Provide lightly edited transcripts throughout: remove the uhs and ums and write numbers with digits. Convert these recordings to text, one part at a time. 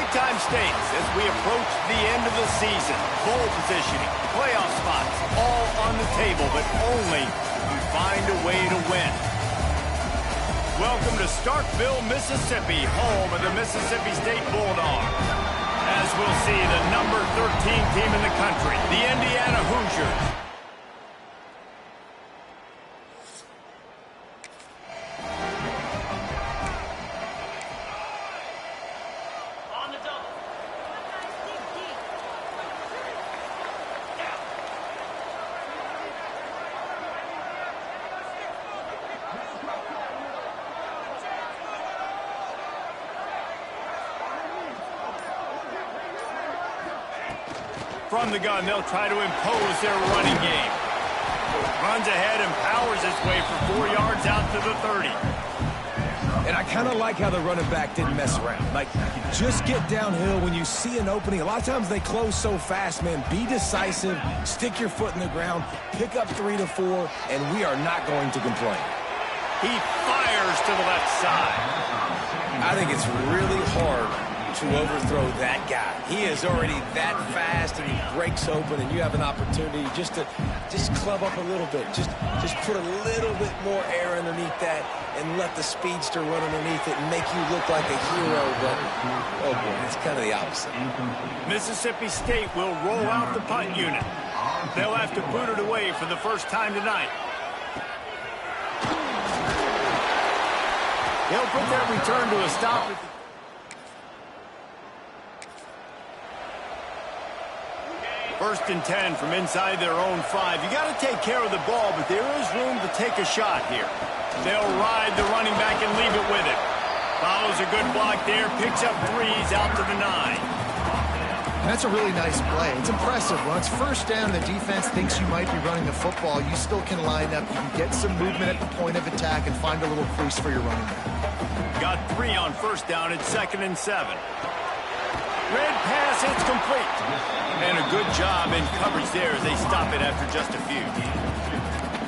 Big time stakes as we approach the end of the season. Bowl positioning, playoff spots, all on the table, but only if you find a way to win. Welcome to Starkville, Mississippi, home of the Mississippi State Bulldogs. As we'll see, the number 13 team in the country, the Indiana Hoosiers. From the gun, they'll try to impose their running game. Runs ahead and powers his way for 4 yards out to the 30. And I kind of like how the running back didn't mess around. Like, just get downhill when you see an opening. A lot of times they close so fast, man. Be decisive, stick your foot in the ground, pick up 3 to 4, and we are not going to complain. He fires to the left side. I think it's really hard to overthrow that guy. He is already that fast, and he breaks open, and you have an opportunity just to club up a little bit. Just put a little bit more air underneath that and let the speedster run underneath it and make you look like a hero, but, oh boy, it's kind of the opposite. Mississippi State will roll out the punt unit. They'll have to boot it away for the first time tonight. He'll put that return to a stop. First and 10 from inside their own 5. You got to take care of the ball, but there is room to take a shot here. They'll ride the running back and leave it with him. Follows a good block there, picks up 3s out to the 9. That's a really nice play. It's impressive. When it's first down, the defense thinks you might be running the football. You still can line up. You can get some movement at the point of attack and find a little crease for your running back. Got 3 on first down. It's 2nd and 7. Red pass, it's complete. And a good job in coverage there as they stop it after just a few.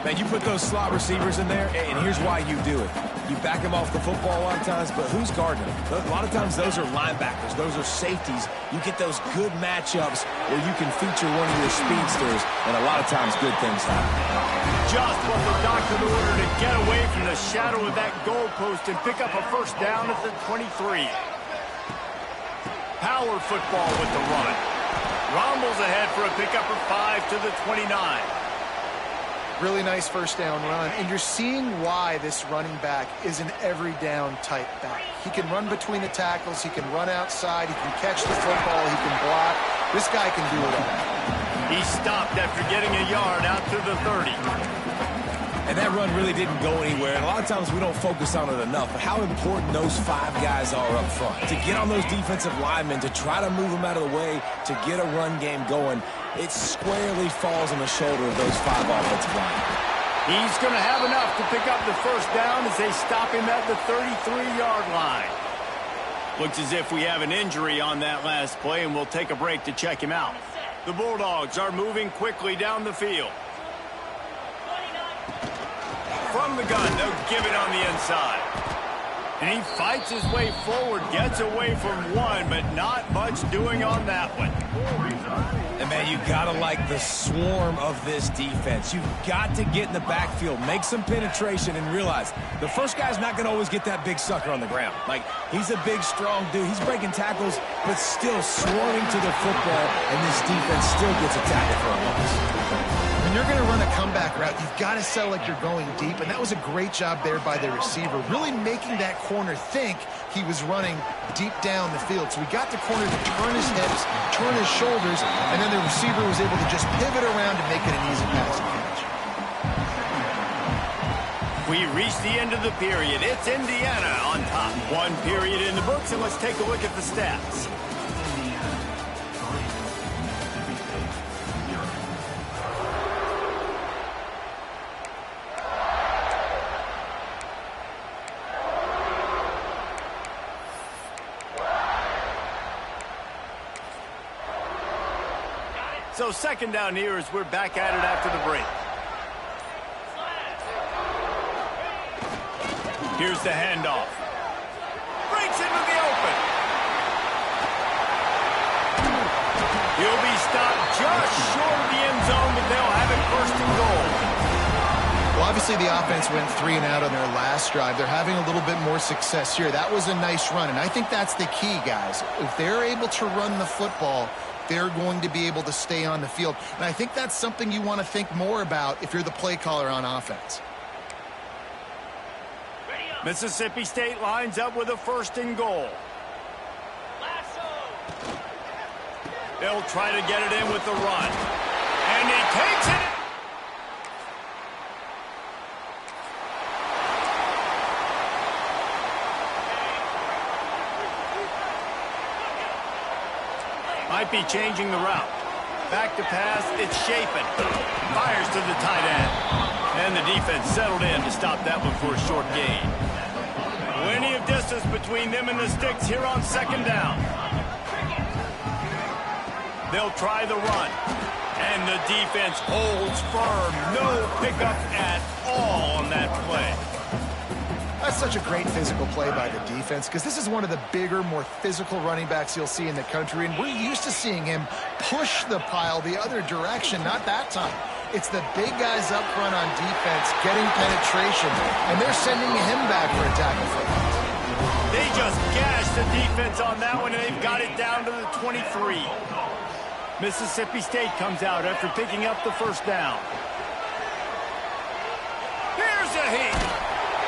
Man, you put those slot receivers in there, and here's why you do it. You back them off the football a lot of times, but who's guarding them? A lot of times those are linebackers. Those are safeties. You get those good matchups where you can feature one of your speedsters, and a lot of times good things happen. Just what the doctor ordered to get away from the shadow of that goalpost and pick up a first down at the 23. Power football with the run. Rumbles ahead for a pickup of 5 to the 29. Really nice first down run, and you're seeing why this running back is an every down type back. He can run between the tackles, he can run outside, he can catch the football, he can block. This guy can do it all. He stopped after getting a yard out to the 30. And that run really didn't go anywhere. And a lot of times we don't focus on it enough. But how important those 5 guys are up front. To get on those defensive linemen, to try to move them out of the way, to get a run game going, it squarely falls on the shoulder of those 5 offensive linemen. He's going to have enough to pick up the first down as they stop him at the 33-yard line. Looks as if we have an injury on that last play, and we'll take a break to check him out. The Bulldogs are moving quickly down the field. From the gun, they'll give it on the inside. And he fights his way forward, gets away from one, but not much doing on that one. And, man, you got to like the swarm of this defense. You've got to get in the backfield, make some penetration, and realize the first guy's not going to always get that big sucker on the ground. Like, he's a big, strong dude. He's breaking tackles, but still swarming to the football, and this defense still gets a tackle for a loss. When you're going to run a comeback route, you've got to sell like you're going deep, and that was a great job there by the receiver, really making that corner think he was running deep down the field. So we got the corner to turn his hips, turn his shoulders, and then the receiver was able to just pivot around and make it an easy passing catch. We reach the end of the period. It's Indiana on top. 1 period in the books, and let's take a look at the stats. So 2nd down here as we're back at it after the break. Here's the handoff. Breaks into the open. He'll be stopped just short of the end zone, but they'll have it first and goal. Well, obviously the offense went 3 and out on their last drive. They're having a little bit more success here. That was a nice run, and I think that's the key, guys. If they're able to run the football, they're going to be able to stay on the field. And I think that's something you want to think more about if you're the play caller on offense. Mississippi State lines up with a first and goal. They'll try to get it in with the run. And he takes it. Might be changing the route. Back to pass, it's Shapen. Fires to the tight end. And the defense settled in to stop that one for a short gain. Plenty of distance between them and the sticks here on second down. They'll try the run. And the defense holds firm. No pickup at all on that play. That's such a great physical play by the defense because this is one of the bigger, more physical running backs you'll see in the country, and we're used to seeing him push the pile the other direction. Not that time. It's the big guys up front on defense getting penetration, and they're sending him back for a tackle for that. They just gashed the defense on that one, and they've got it down to the 23. Mississippi State comes out after picking up the first down. Here's a heat.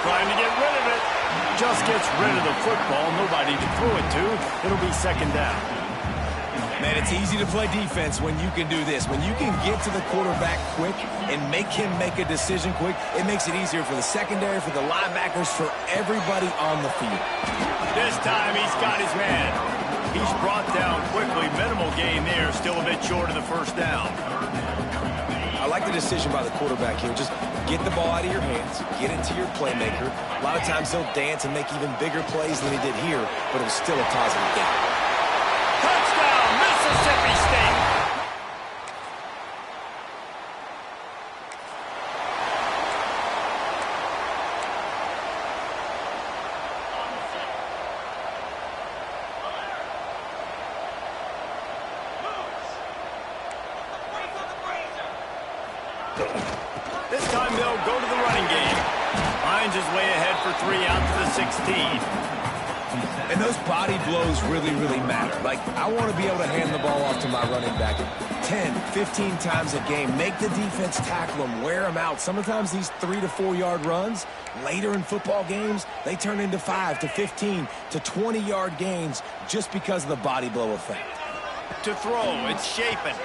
Trying to get rid of it. Just gets rid of the football. Nobody to throw it to. It'll be second down. Man, it's easy to play defense when you can do this. When you can get to the quarterback quick and make him make a decision quick, it makes it easier for the secondary, for the linebackers, for everybody on the field. This time he's got his man. He's brought down quickly. Minimal gain there. Still a bit short of the first down. I like the decision by the quarterback here. Just get the ball out of your hands, get it to your playmaker. A lot of times he'll dance and make even bigger plays than he did here, but it was still a positive game. Touchdown, Mississippi State! This time they'll go to the running game. Finds his way ahead for 3 out to the 16. And those body blows really, really matter. Like, I want to be able to hand the ball off to my running back 10, 15 times a game. Make the defense tackle him, wear him out. Sometimes these 3 to 4 yard runs, later in football games, they turn into 5 to 15 to 20 yard gains just because of the body blow effect. To throw, it's Shapen.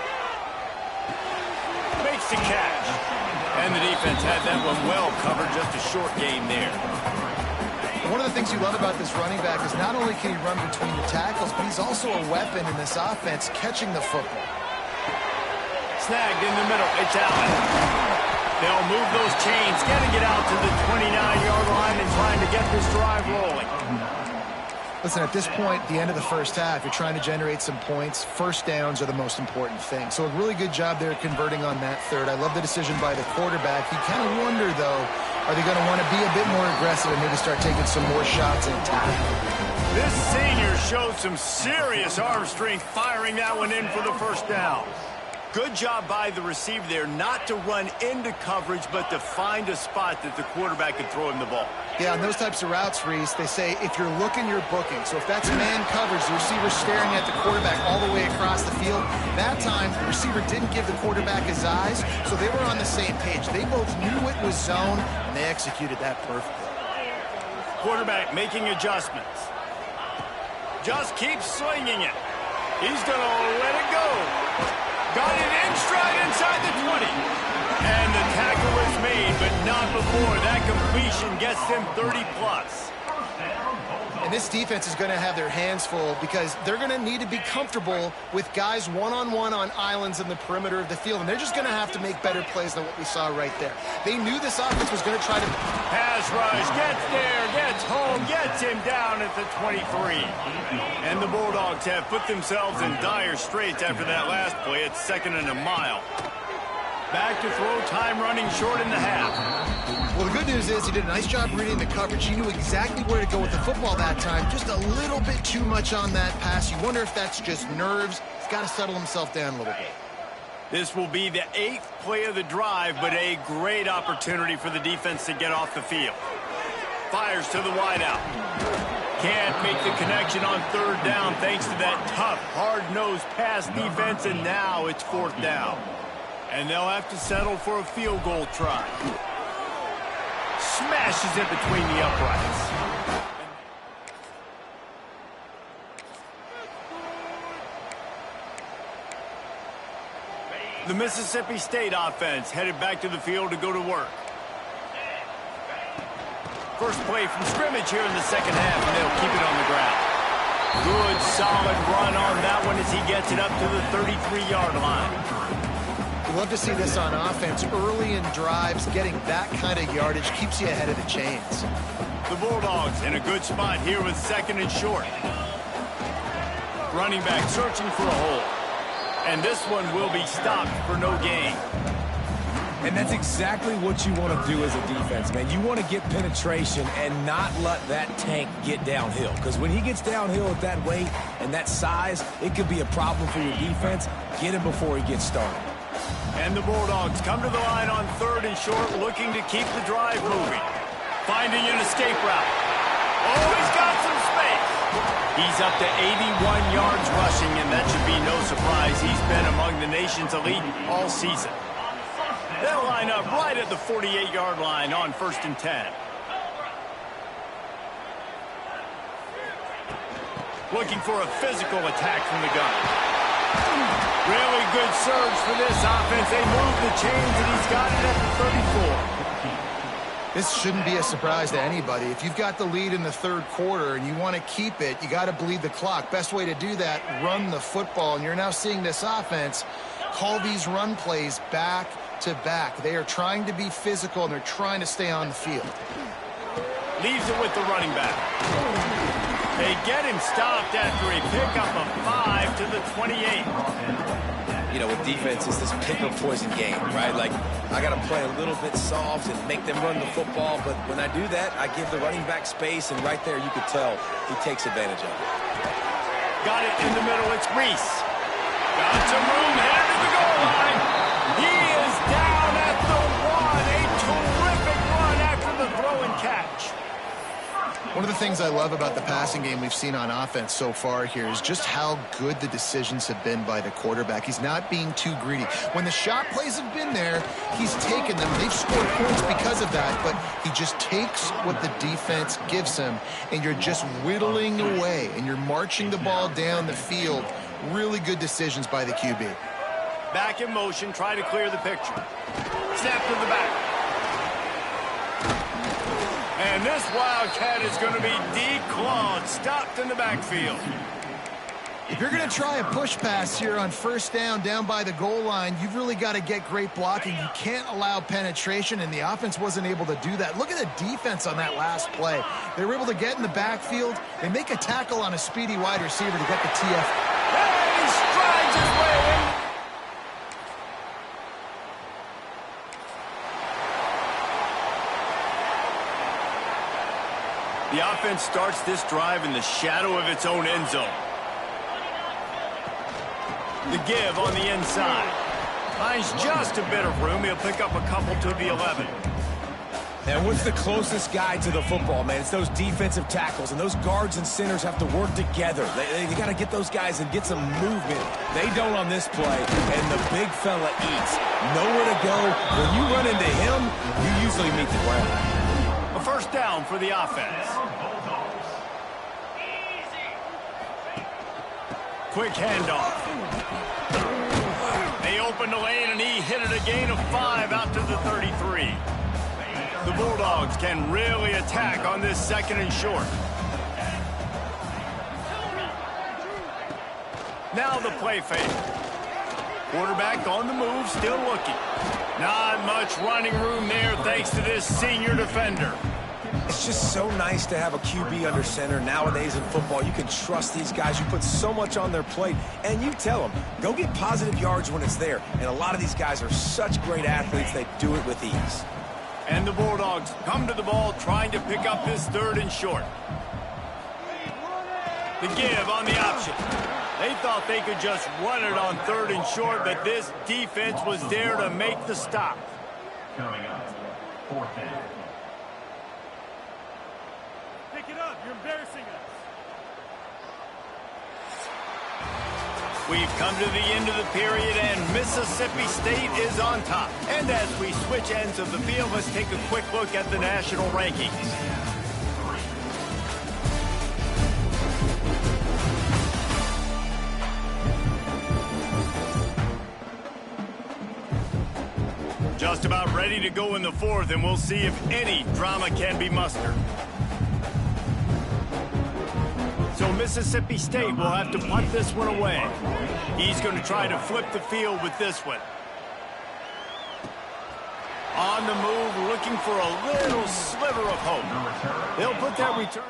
Makes the catch. And the defense had that one well covered, just a short gain there. One of the things you love about this running back is not only can he run between the tackles, but he's also a weapon in this offense catching the football. Snagged in the middle, it's Allen. They'll move those chains, getting it out to the 29-yard line and trying to get this drive rolling. Listen, at this point, the end of the first half, you're trying to generate some points. First downs are the most important thing. So a really good job there converting on that third. I love the decision by the quarterback. You kind of wonder, though, are they going to want to be a bit more aggressive and maybe start taking some more shots and tackle? This senior showed some serious arm strength firing that one in for the first down. Good job by the receiver there not to run into coverage, but to find a spot that the quarterback could throw him the ball. Yeah, on those types of routes, Reese, they say if you're looking, you're booking. So if that's man coverage, the receiver's staring at the quarterback all the way across the field. That time, the receiver didn't give the quarterback his eyes, so they were on the same page. They both knew it was zone, and they executed that perfectly. Quarterback making adjustments. Just keeps swinging it. He's going to let it go. Got it in stride inside the 20. And the tackle was made, but not before. That completion gets them 30-plus. And this defense is going to have their hands full because they're going to need to be comfortable with guys one-on-one on islands in the perimeter of the field. And they're just going to have to make better plays than what we saw right there. They knew this offense was going to try to... Pass rush, gets there, gets home, gets him down at the 23. And the Bulldogs have put themselves in dire straits after that last play. It's second and a mile. Back to throw, time running short in the half. Well, the good news is he did a nice job reading the coverage. He knew exactly where to go with the football that time. Just a little bit too much on that pass. You wonder if that's just nerves. He's got to settle himself down a little bit. This will be the 8th play of the drive, but a great opportunity for the defense to get off the field. Fires to the wideout. Can't make the connection on 3rd down thanks to that tough, hard-nosed pass defense, and now it's 4th down. And they'll have to settle for a field goal try. Smashes it between the uprights. The Mississippi State offense headed back to the field to go to work. First play from scrimmage here in the 2nd half, and they'll keep it on the ground. Good, solid run on that one as he gets it up to the 33-yard line. We love to see this on offense. Early in drives, getting that kind of yardage keeps you ahead of the chains. The Bulldogs in a good spot here with 2nd and short. Running back searching for a hole. And this one will be stopped for no gain. And that's exactly what you want to do as a defense, man. You want to get penetration and not let that tank get downhill. Because when he gets downhill at that weight and that size, it could be a problem for your defense. Get him before he gets started. And the Bulldogs come to the line on 3rd and short, looking to keep the drive moving. Finding an escape route. Oh, he's got some space. He's up to 81 yards rushing, and that should be no surprise. He's been among the nation's elite all season. They'll line up right at the 48-yard line on 1st and 10. Looking for a physical attack from the gun. Really good surge for this offense. They move the chains, and he's got it at the 34. This shouldn't be a surprise to anybody. If you've got the lead in the 3rd quarter and you want to keep it, you got to bleed the clock. Best way to do that, run the football. And you're now seeing this offense call these run plays back to back. They are trying to be physical, and they're trying to stay on the field. Leaves it with the running back. They get him stopped after a pickup of 5 to the 28. You know, with defense, it's this pick or poison game, right? Like, I got to play a little bit soft and make them run the football, but when I do that, I give the running back space, and right there you could tell he takes advantage of it. Got it in the middle. It's Reese. Got some room, headed to the goal line. He is down at the 1. A terrific run after the throw and catch. One of the things I love about the passing game we've seen on offense so far here is just how good the decisions have been by the quarterback. He's not being too greedy. When the shot plays have been there, he's taken them. They've scored points because of that, but he just takes what the defense gives him, and you're just whittling away, and you're marching the ball down the field. Really good decisions by the QB. Back in motion, try to clear the picture. Snap to the back. And this Wildcat is going to be declawed, stopped in the backfield. If you're going to try a push pass here on 1st down, down by the goal line, you've really got to get great blocking. You can't allow penetration, and the offense wasn't able to do that. Look at the defense on that last play. They were able to get in the backfield. They make a tackle on a speedy wide receiver to get the TF. Hey, he strides his way in. The offense starts this drive in the shadow of its own end zone. The give on the inside. Finds just a bit of room. He'll pick up a couple to the 11. And what's the closest guy to the football, man? It's those defensive tackles, and those guards and centers have to work together. They got to get those guys and get some movement. They don't on this play, and the big fella eats. Nowhere to go. When you run into him, you usually meet the ground. A first down for the offense. Quick handoff. They opened the lane, and he hit it a gain of 5 out to the 33. The Bulldogs can really attack on this 2nd and short. Now the play fake. Quarterback on the move, still looking. Not much running room there thanks to this senior defender. It's just so nice to have a QB under center. Nowadays in football, you can trust these guys. You put so much on their plate, and you tell them, go get positive yards when it's there. And a lot of these guys are such great athletes, they do it with ease. And the Bulldogs come to the ball trying to pick up this 3rd and short. The give on the option. They thought they could just run it on 3rd and short, but this defense was there to make the stop. Coming up, 4th down. Pick it up. You're embarrassing us. We've come to the end of the period, and Mississippi State is on top. And as we switch ends of the field, let's take a quick look at the national rankings. Just about ready to go in the 4th, and we'll see if any drama can be mustered. So Mississippi State will have to punt this one away. He's going to try to flip the field with this one. On the move, looking for a little sliver of hope. They'll put that return.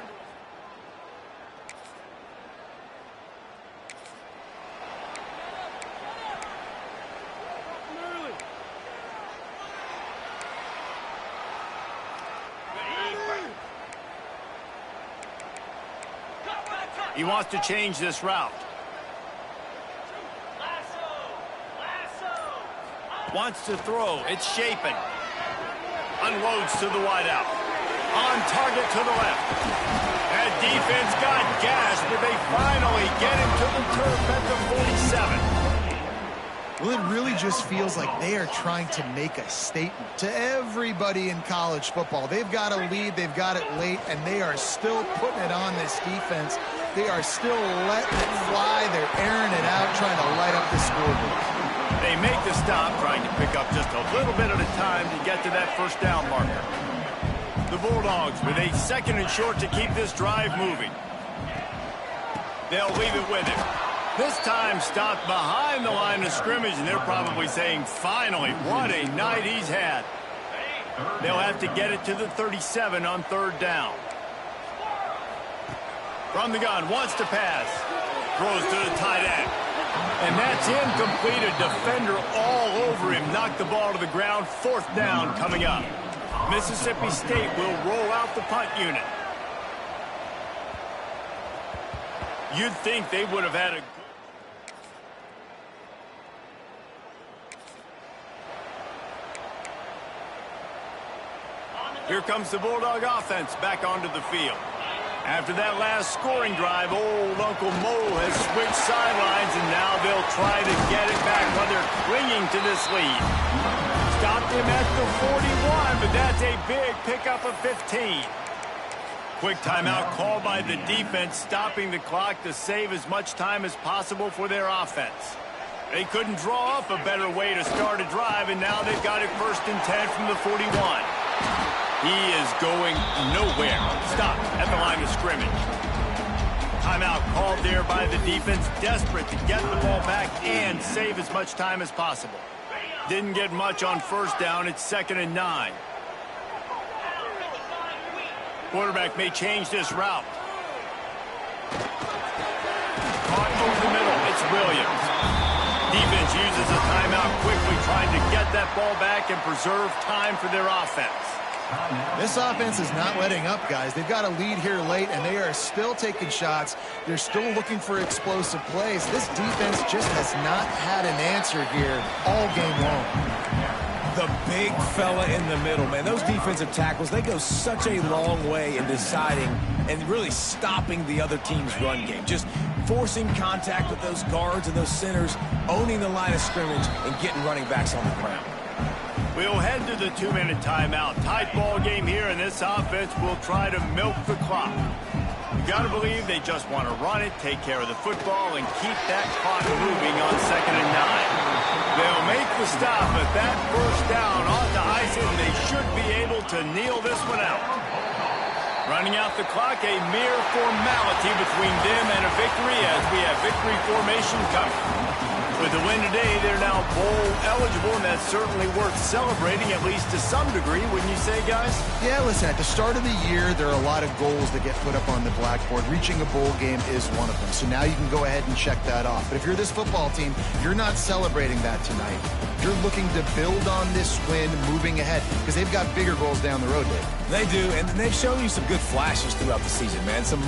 He wants to change this route. Wants to throw. It's Shapen. Unloads to the wideout. On target to the left. That defense got gashed, but they finally get him to the turf at the 47. Well, it really just feels like they are trying to make a statement to everybody in college football. They've got a lead, they've got it late, and they are still putting it on this defense. They are still letting it fly. They're airing it out, trying to light up the scoreboard. They make the stop, trying to pick up just a little bit at a time to get to that 1st down marker. The Bulldogs with a 2nd and short to keep this drive moving. They'll leave it with him. This time stopped behind the line of scrimmage, and they're probably saying, finally, what a night he's had. They'll have to get it to the 37 on 3rd down. From the gun, wants to pass. Throws to the tight end. And that's incomplete. A defender all over him. Knocked the ball to the ground. 4th down coming up. Mississippi State will roll out the punt unit. You'd think they would have had a... Here comes the Bulldog offense back onto the field. After that last scoring drive, old Uncle Mo has switched sidelines, and now they'll try to get it back while they're clinging to this lead. Stopped him at the 41, but that's a big pickup of 15. Quick timeout called by the defense, stopping the clock to save as much time as possible for their offense. They couldn't draw up a better way to start a drive, and now they've got it 1st and 10 from the 41. He is going nowhere. Stopped at the line of scrimmage. Timeout called there by the defense, desperate to get the ball back and save as much time as possible. Didn't get much on 1st down. It's 2nd and 9. Quarterback may change this route. Caught over the middle. It's Williams. Defense uses a timeout quickly, trying to get that ball back and preserve time for their offense. This offense is not letting up, guys. They've got a lead here late, and they are still taking shots. They're still looking for explosive plays. This defense just has not had an answer here all game long. The big fella in the middle, man. Those defensive tackles, they go such a long way in deciding and really stopping the other team's run game. Just forcing contact with those guards and those centers, owning the line of scrimmage, and getting running backs on the ground. We'll head to the 2-minute timeout. Tight ball game here, and this offense will try to milk the clock. You got to believe they just want to run it, take care of the football, and keep that clock moving on 2nd and 9. They'll make the stop, but that 1st down ought to ice it, and they should be able to kneel this one out. Running out the clock, a mere formality between them and a victory as we have victory formation coming. With the win today, they're now bowl eligible, and that's certainly worth celebrating, at least to some degree, wouldn't you say, guys? Yeah, listen, at the start of the year, there are a lot of goals that get put up on the blackboard. Reaching a bowl game is one of them. So now you can go ahead and check that off. But if you're this football team, you're not celebrating that tonight. You're looking to build on this win moving ahead because they've got bigger goals down the road, Dave. They do, and they've shown you some good flashes throughout the season, man. Some